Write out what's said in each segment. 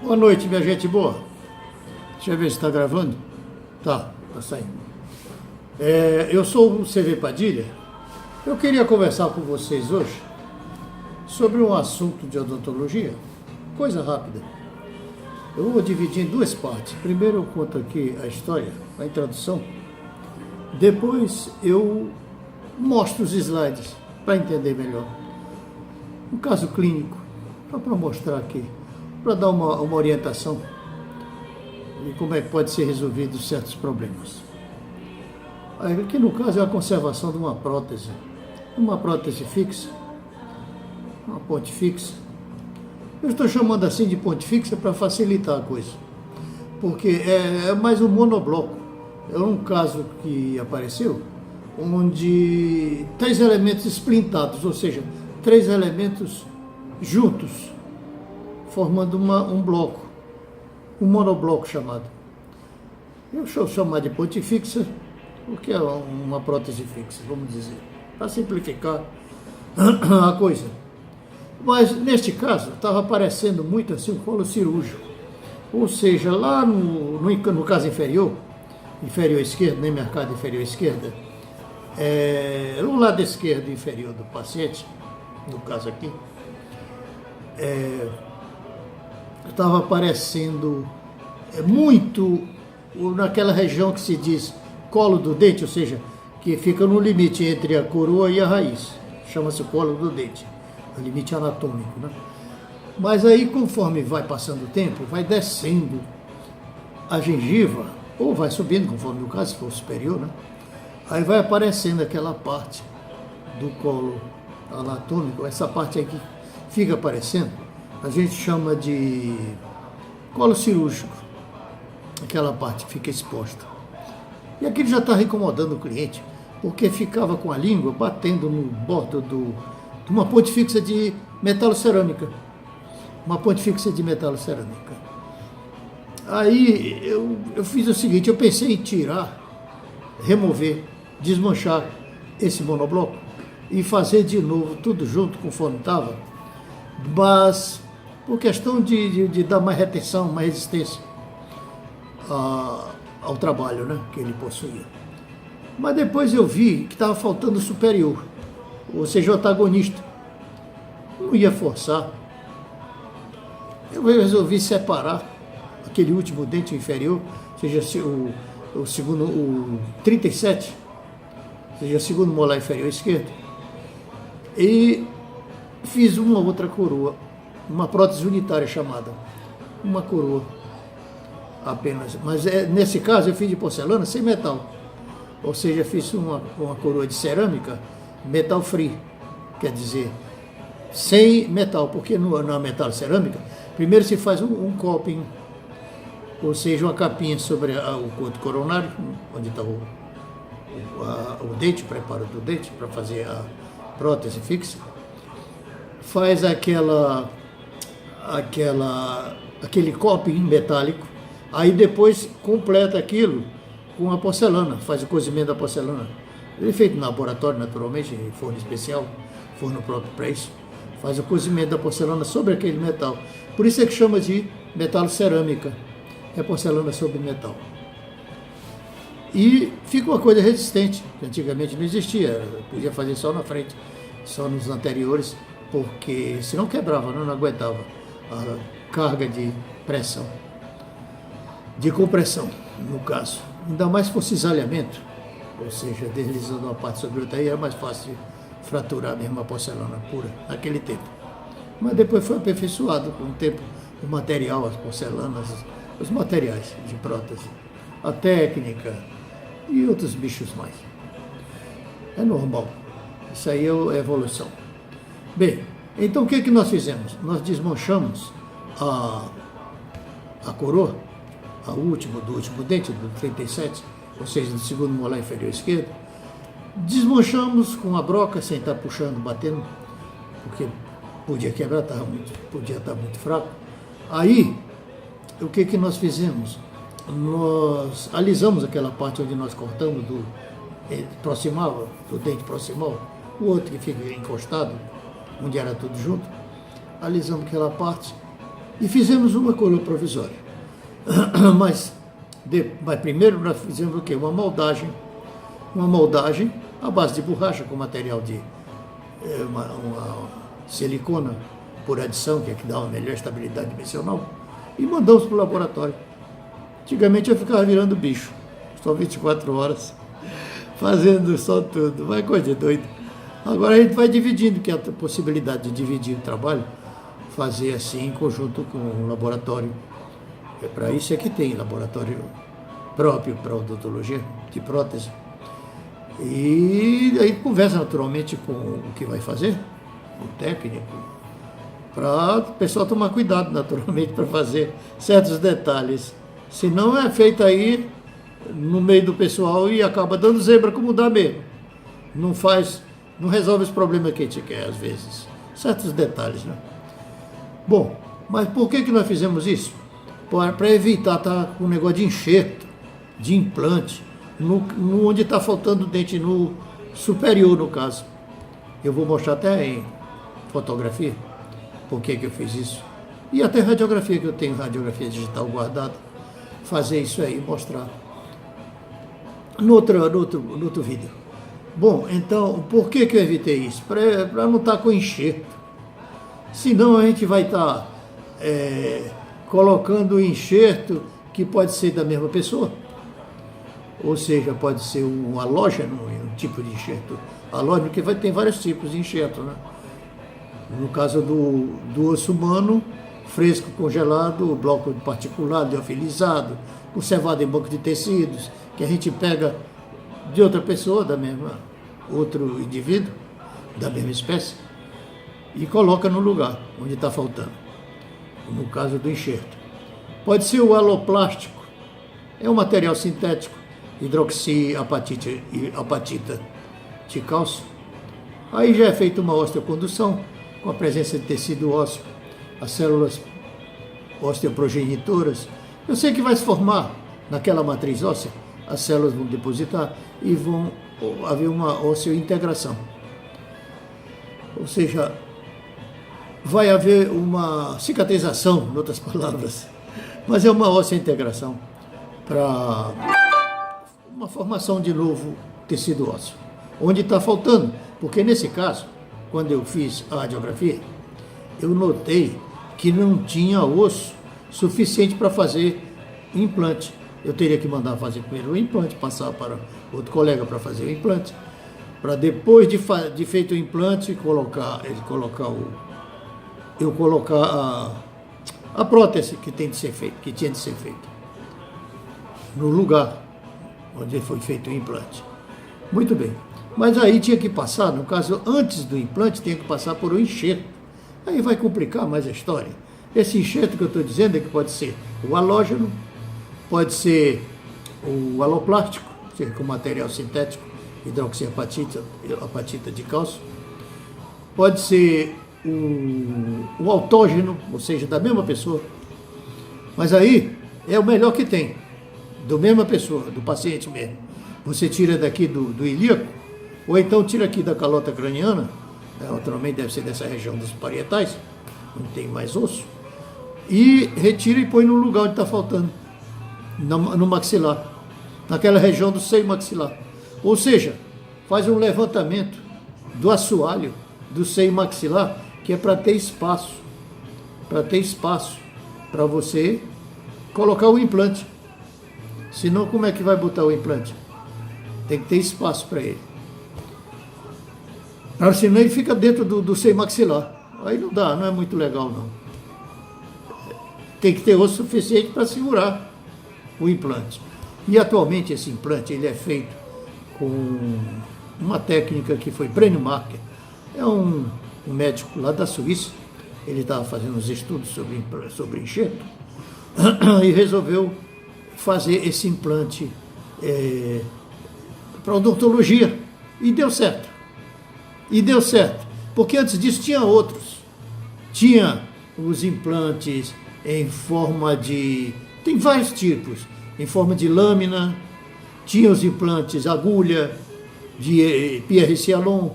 Boa noite, minha gente boa. Deixa eu ver se está gravando. Tá saindo. Eu sou o CV Padilha. Eu queria conversar com vocês hoje sobre um assunto de odontologia, coisa rápida. Eu vou dividir em duas partes. Primeiro eu conto aqui a história, a introdução. Depois eu mostro os slides para entender melhor. Um caso clínico, só para mostrar aqui, para dar uma orientação de como é que pode ser resolvido certos problemas. Aqui no caso é a conservação de uma prótese fixa, uma ponte fixa. Eu estou chamando assim de ponte fixa para facilitar a coisa, porque é mais um monobloco. É um caso que apareceu, onde 3 elementos esplintados, ou seja, 3 elementos juntos, formando um bloco, um monobloco chamado. Eu chamo de ponte fixa, porque é uma prótese fixa, vamos dizer, para simplificar a coisa. Mas neste caso estava aparecendo muito assim o colo cirúrgico, ou seja, lá no caso inferior esquerdo, nem mercado inferior esquerda, no lado esquerdo inferior do paciente, no caso aqui, estava aparecendo muito naquela região que se diz colo do dente, ou seja, que fica no limite entre a coroa e a raiz, chama-se colo do dente, o limite anatômico, né? Mas aí, conforme vai passando o tempo, vai descendo a gengiva, ou vai subindo, conforme o caso, se for superior, né? Aí vai aparecendo aquela parte do colo anatômico, essa parte aí que fica aparecendo, a gente chama de colo cirúrgico, aquela parte que fica exposta. E aquilo já estava incomodando o cliente, porque ficava com a língua batendo no bordo de uma ponte fixa de metalocerâmica. Uma ponte fixa de metalocerâmica. Aí eu fiz o seguinte, eu pensei em tirar, remover, desmanchar esse monobloco e fazer de novo tudo junto conforme estava, mas por questão de dar mais retenção, mais resistência ao trabalho, né, que ele possuía. Mas depois eu vi que estava faltando o superior, ou seja, o antagonista. Não ia forçar. Eu resolvi separar aquele último dente inferior, ou seja, o segundo, o 37, ou seja, o segundo molar inferior esquerdo, e fiz uma outra coroa, uma prótese unitária chamada, uma coroa apenas. Mas nesse caso eu fiz de porcelana sem metal, ou seja, fiz uma coroa de cerâmica metal free, quer dizer, sem metal, porque na metal cerâmica, primeiro se faz um coping, ou seja, uma capinha sobre o canto coronário, onde está o dente, o preparo do dente, para fazer a prótese fixa, faz aquele coping metálico, aí depois completa aquilo com a porcelana, faz o cozimento da porcelana. Ele é feito no laboratório, naturalmente, em forno especial, forno próprio para isso. Faz o cozimento da porcelana sobre aquele metal. Por isso é que chama de metalocerâmica. É porcelana sobre metal. E fica uma coisa resistente, que antigamente não existia. Podia fazer só na frente, só nos anteriores, porque senão quebrava, não aguentava a carga de pressão, de compressão, no caso. Ainda mais se fosse cisalhamento, ou seja, deslizando uma parte sobre outra, aí era mais fácil de fraturar mesmo a porcelana pura, naquele tempo. Mas depois foi aperfeiçoado com o tempo, o material, as porcelanas, os materiais de prótese, a técnica e outros bichos mais. É normal, isso aí é evolução. Bem, então o que nós fizemos? Nós desmanchamos a coroa, do último dente, do 37, ou seja, do segundo molar inferior esquerdo, desmanchamos com a broca, sem estar puxando, batendo, porque podia quebrar, podia estar muito fraco. Aí, o que nós fizemos? Nós alisamos aquela parte onde nós cortamos do proximal, do dente proximal, o outro que fica encostado, onde era tudo junto, alisamos aquela parte e fizemos uma coroa provisória. Mas primeiro nós fizemos o quê? Uma moldagem à base de borracha com material de uma silicona por adição, que é que dá uma melhor estabilidade dimensional, e mandamos para o laboratório. Antigamente eu ficava virando bicho, só 24 horas, fazendo só tudo, vai coisa de doido. Agora a gente vai dividindo, que é a possibilidade de dividir o trabalho, fazer assim em conjunto com o laboratório. É para isso é que tem laboratório próprio para odontologia, de prótese. E aí conversa naturalmente com o que vai fazer, o técnico, para o pessoal tomar cuidado naturalmente para fazer certos detalhes. Senão é feito aí no meio do pessoal e acaba dando zebra como dá mesmo. Não resolve os problemas que a gente quer às vezes. Certos detalhes, né? Bom, mas por que nós fizemos isso? Para evitar estar com o negócio de enxerto, de implante, onde está faltando dente, no superior, no caso. Eu vou mostrar até em fotografia por que eu fiz isso. E até radiografia, que eu tenho radiografia digital guardada. Fazer isso aí e mostrar no outro vídeo. Bom, então, por que eu evitei isso? Para não estar com enxerto. Senão a gente vai estar colocando enxerto que pode ser da mesma pessoa. Ou seja, pode ser um halógeno, um tipo de enxerto halógeno, porque tem vários tipos de enxerto, né? No caso do osso humano, fresco, congelado, bloco particular, liofilizado, conservado em banco de tecidos, que a gente pega de outra pessoa, outro indivíduo, da mesma espécie, e coloca no lugar onde está faltando, no caso do enxerto. Pode ser o aloplástico, é um material sintético, hidroxiapatita de cálcio. Aí já é feita uma osteocondução, com a presença de tecido ósseo, as células osteoprogenitoras. Eu sei que vai se formar naquela matriz óssea, as células vão depositar e vão haver uma osteointegração. Ou seja, vai haver uma cicatrização, em outras palavras, mas é uma osteointegração para uma formação de novo tecido ósseo, onde está faltando, porque nesse caso, quando eu fiz a radiografia, eu notei que não tinha osso suficiente para fazer implante. Eu teria que mandar fazer primeiro o implante, passar para outro colega para fazer o implante, para depois de feito o implante, colocar a prótese que tinha de ser feita no lugar onde foi feito o implante. Muito bem. Mas aí tinha que passar, no caso, antes do implante, tinha que passar por um enxerto. Aí vai complicar mais a história. Esse enxerto que eu estou dizendo é que pode ser o halógeno, pode ser o aloplástico, seja com material sintético, hidroxiapatita de cálcio, pode ser o autógeno, ou seja, da mesma pessoa. Mas aí é o melhor que tem, da mesma pessoa, do paciente mesmo. Você tira daqui do ilíaco, ou então tira aqui da calota craniana, naturalmente deve ser dessa região dos parietais, não tem mais osso, e retira e põe no lugar onde está faltando, no maxilar, naquela região do seio maxilar. Ou seja, faz um levantamento do assoalho do seio maxilar, que é para ter espaço, para você colocar o implante. Senão, como é que vai botar o implante? Tem que ter espaço para ele. Senão ele fica dentro do seio maxilar. Aí não dá, não é muito legal não. Tem que ter osso suficiente para segurar o implante. E atualmente esse implante ele é feito com uma técnica que foi Breno Marker. É um médico lá da Suíça. Ele estava fazendo uns estudos sobre enxerto e resolveu fazer esse implante para odontologia. E deu certo. Porque antes disso tinha outros. Tinha os implantes em forma de... Tem vários tipos. Em forma de lâmina. Tinha os implantes agulha, de Pierre Cialon,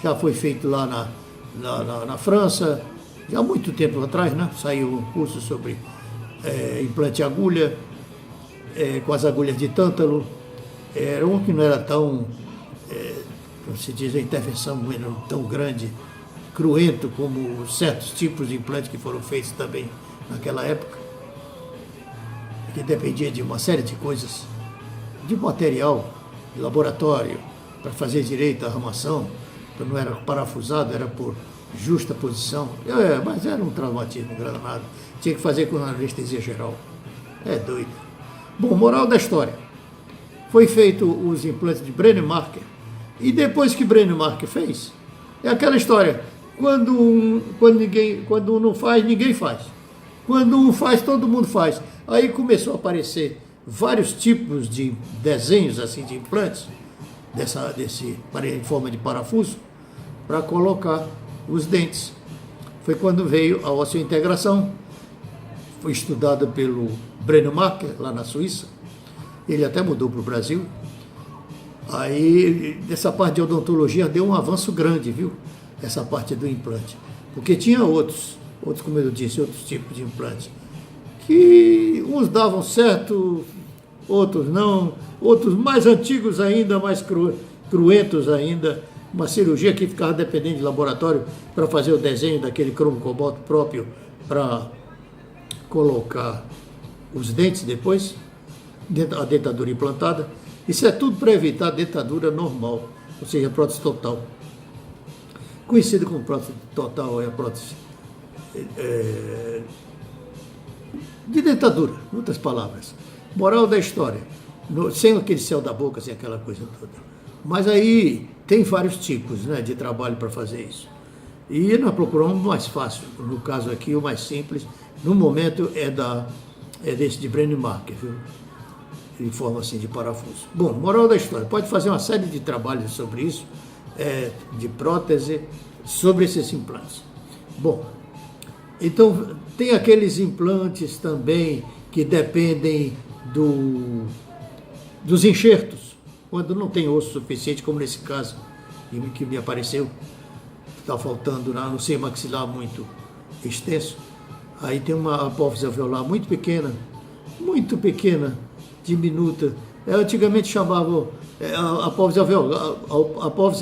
já foi feito lá na França. Já há muito tempo atrás, né? Saiu um curso sobre implante agulha, com as agulhas de tântalo. Era um que não era tão, como se diz, a intervenção não era tão grande, cruento como certos tipos de implantes que foram feitos também naquela época, que dependia de uma série de coisas, de material, de laboratório, para fazer direito a armação, então não era parafusado, era por justa posição. Mas era um traumatismo granado. Tinha que fazer com anestesia geral. É doido. Bom, moral da história. Foi feito os implantes de Brennemarker. E depois que Brennemarker fez, é aquela história. Quando um não faz, ninguém faz. Quando um faz, todo mundo faz. Aí começou a aparecer vários tipos de desenhos assim de implantes, em forma de parafuso, para colocar os dentes. Foi quando veio a osseointegração, foi estudada pelo Brennemarker, lá na Suíça. Ele até mudou para o Brasil. Aí, dessa parte de odontologia, deu um avanço grande, viu? Essa parte do implante. Porque tinha outros, como eu disse, outros tipos de implante, que uns davam certo, outros não, outros mais antigos ainda, mais cruentos ainda. Uma cirurgia que ficava dependendo de laboratório para fazer o desenho daquele cromo cobalto próprio para colocar os dentes depois, a dentadura implantada. Isso é tudo para evitar a dentadura normal, ou seja, a prótese total. Conhecido como prótese total é a prótese de dentadura, em outras palavras. Moral da história, sem aquele céu da boca, sem aquela coisa toda. Mas aí tem vários tipos, né, de trabalho para fazer isso. E nós procuramos o mais fácil. No caso aqui, o mais simples, no momento, é desse de Brennemarker, viu? Em forma assim de parafuso. Bom, moral da história, pode fazer uma série de trabalhos sobre isso, de prótese, sobre esses implantes. Bom, então tem aqueles implantes também que dependem dos enxertos, quando não tem osso suficiente, como nesse caso que me apareceu, está faltando no seio maxilar muito extenso. Aí tem uma apófise alveolar muito pequena, diminuta. Antigamente chamavam apófise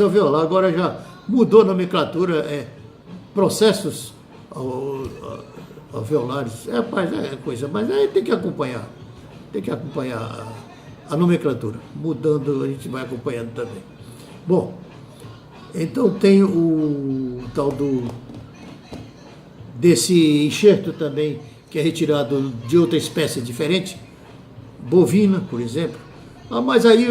alveolar, agora já mudou a nomenclatura, processos alveolares. Coisa, mas aí tem que acompanhar a nomenclatura. Mudando, a gente vai acompanhando também. Bom, então tem o tal desse enxerto também, que é retirado de outra espécie diferente, bovina, por exemplo. Mas aí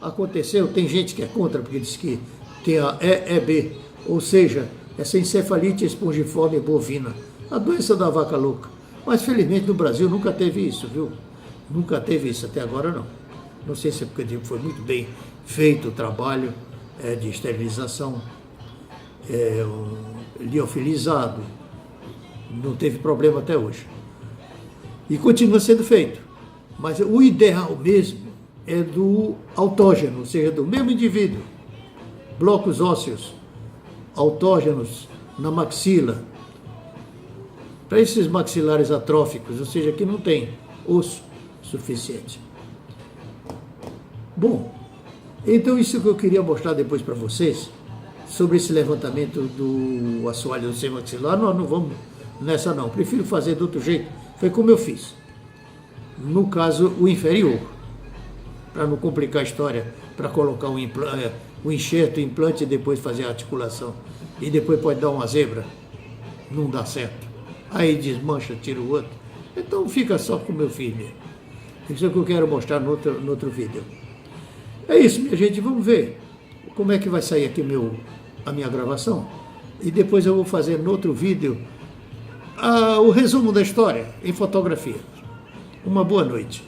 aconteceu, tem gente que é contra, porque diz que tem a EEB, ou seja, essa encefalite espongiforme bovina, a doença da vaca louca. Mas felizmente no Brasil nunca teve isso, viu? Nunca teve isso, até agora não. Não sei se é porque foi muito bem feito o trabalho de esterilização, liofilizado, não teve problema até hoje. E continua sendo feito. Mas o ideal mesmo é do autógeno, ou seja, do mesmo indivíduo. Blocos ósseos autógenos na maxila. Para esses maxilares atróficos, ou seja, que não tem osso suficiente. Bom, então isso que eu queria mostrar depois para vocês, sobre esse levantamento do assoalho do seio maxilar. Nós não vamos nessa não, prefiro fazer de outro jeito. Foi como eu fiz. No caso, o inferior, para não complicar a história, para colocar o enxerto, o implante e depois fazer a articulação. E depois pode dar uma zebra, não dá certo. Aí desmancha, tira o outro. Então fica só como eu fiz mesmo. Isso é o que eu quero mostrar no outro vídeo. É isso, minha gente, vamos ver como é que vai sair aqui a minha gravação. E depois eu vou fazer no outro vídeo o resumo da história em fotografia. Uma boa noite.